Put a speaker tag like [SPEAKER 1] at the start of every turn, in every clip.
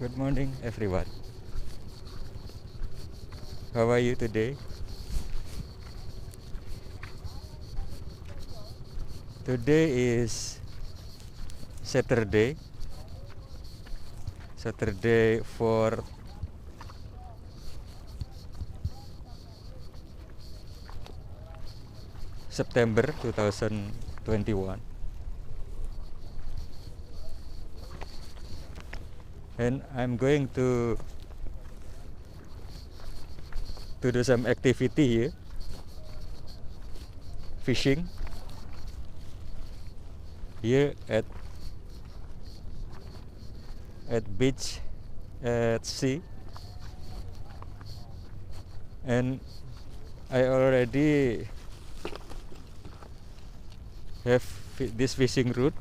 [SPEAKER 1] Good morning, everyone. How are you today? Today is Saturday, Saturday for September 2021, and I'm going to do some activity here, fishing here at beach at sea, and I already have this fishing route,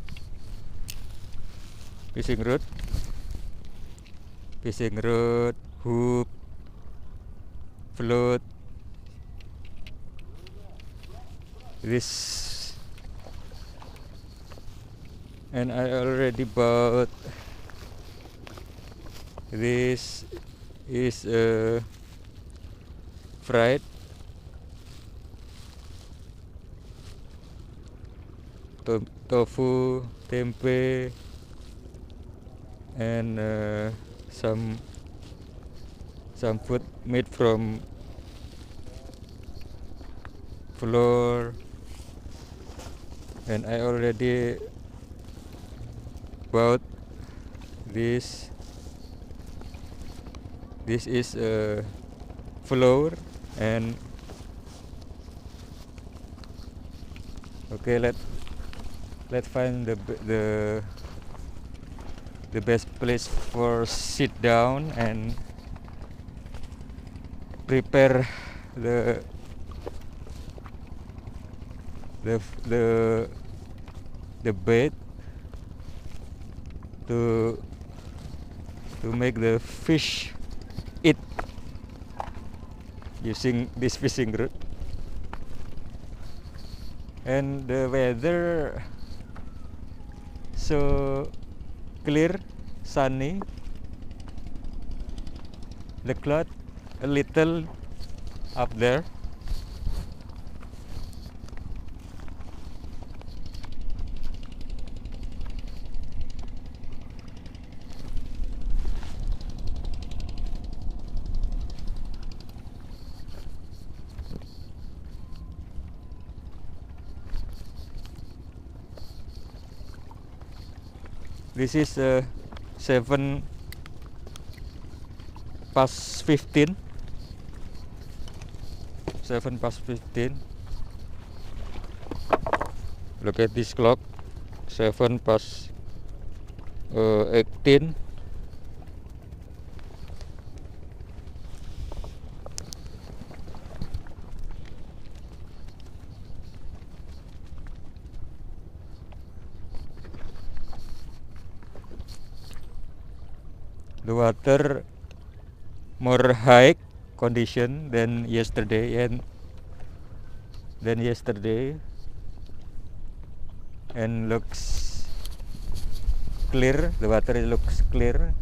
[SPEAKER 1] hook, float. This, and I already bought this is fried tofu, tempe, and some food made from flour, and I already bought this. This is flour, and okay, let's find the best place for sit down and prepare the the the the bait to make the fish eat using this fishing route. And the weather so clear, sunny, the cloud a little up there. This is 7 past 15. 7 past 15. Look at this clock. 7 past 18. The water more high condition than yesterday, and looks clear. The water looks clear,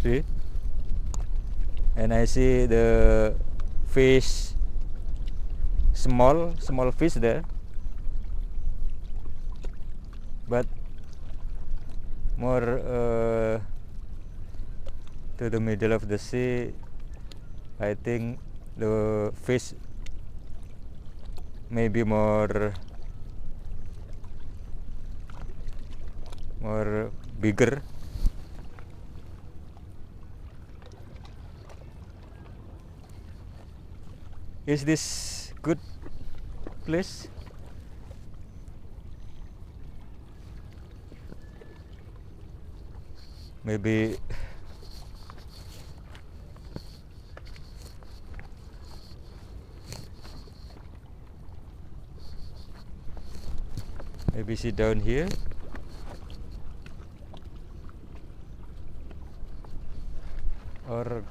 [SPEAKER 1] see, and I see the fish, small fish there, but more to the middle of the sea. I think the fish may be more bigger. Is this good place? Maybe sit down here, or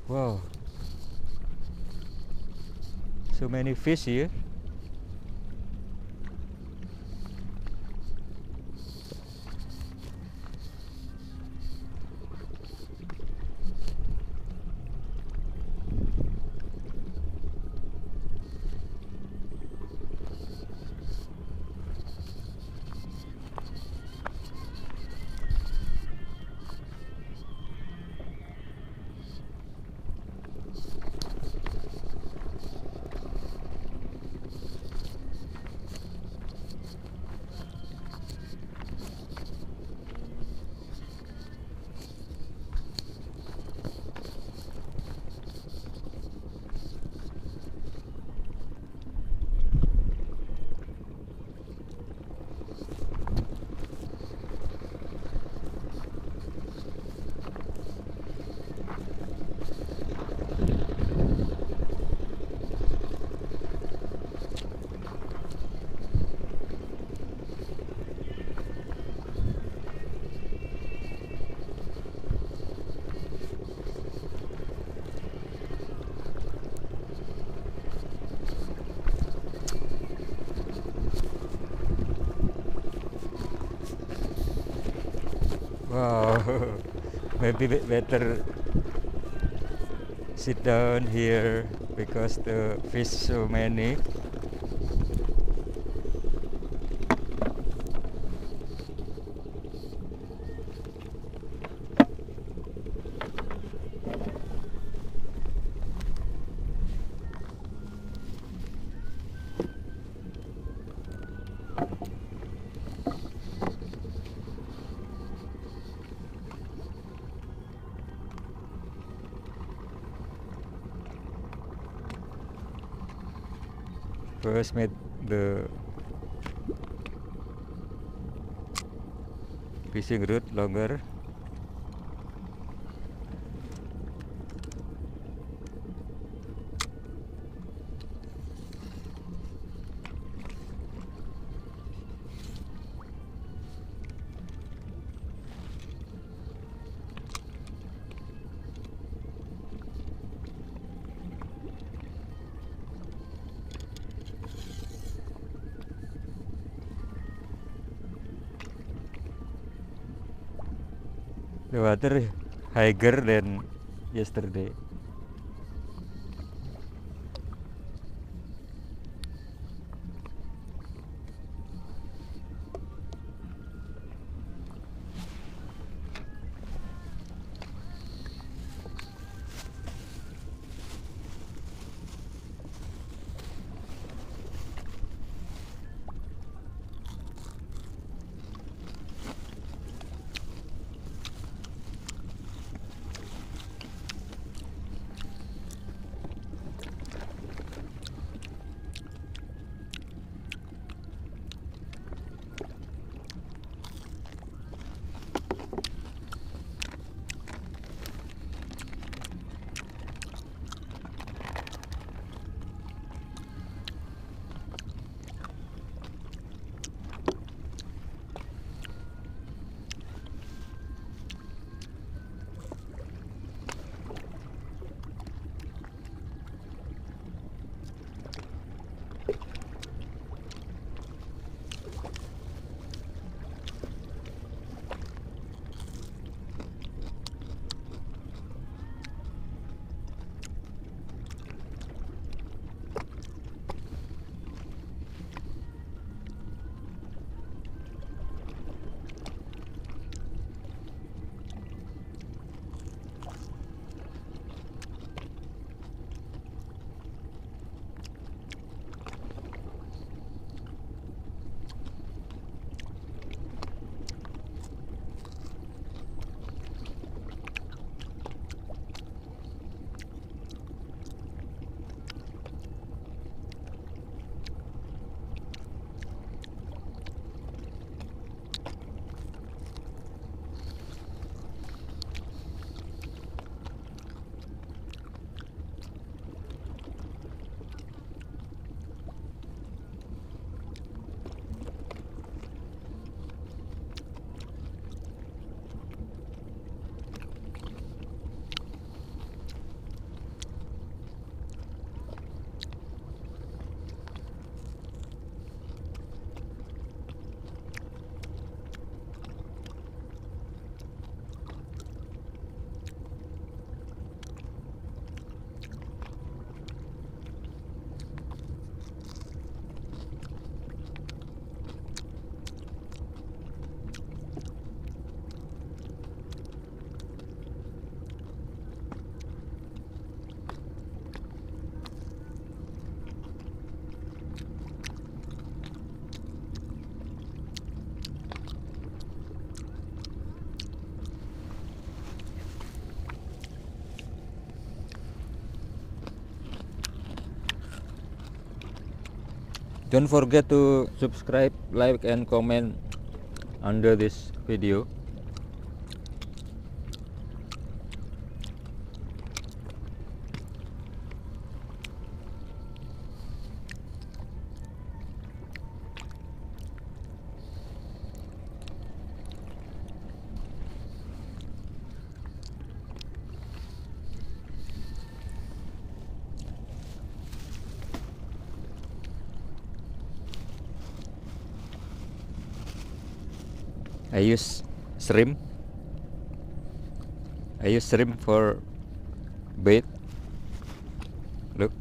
[SPEAKER 1] Wow, so many fish here. Wow, maybe better sit down here because the fish so many. First made the fishing route longer. The water higher than yesterday. Don't forget to subscribe, like, and comment under this video. I use shrimp. I use shrimp for bait. Look.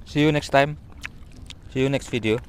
[SPEAKER 1] See you next time. See you next video.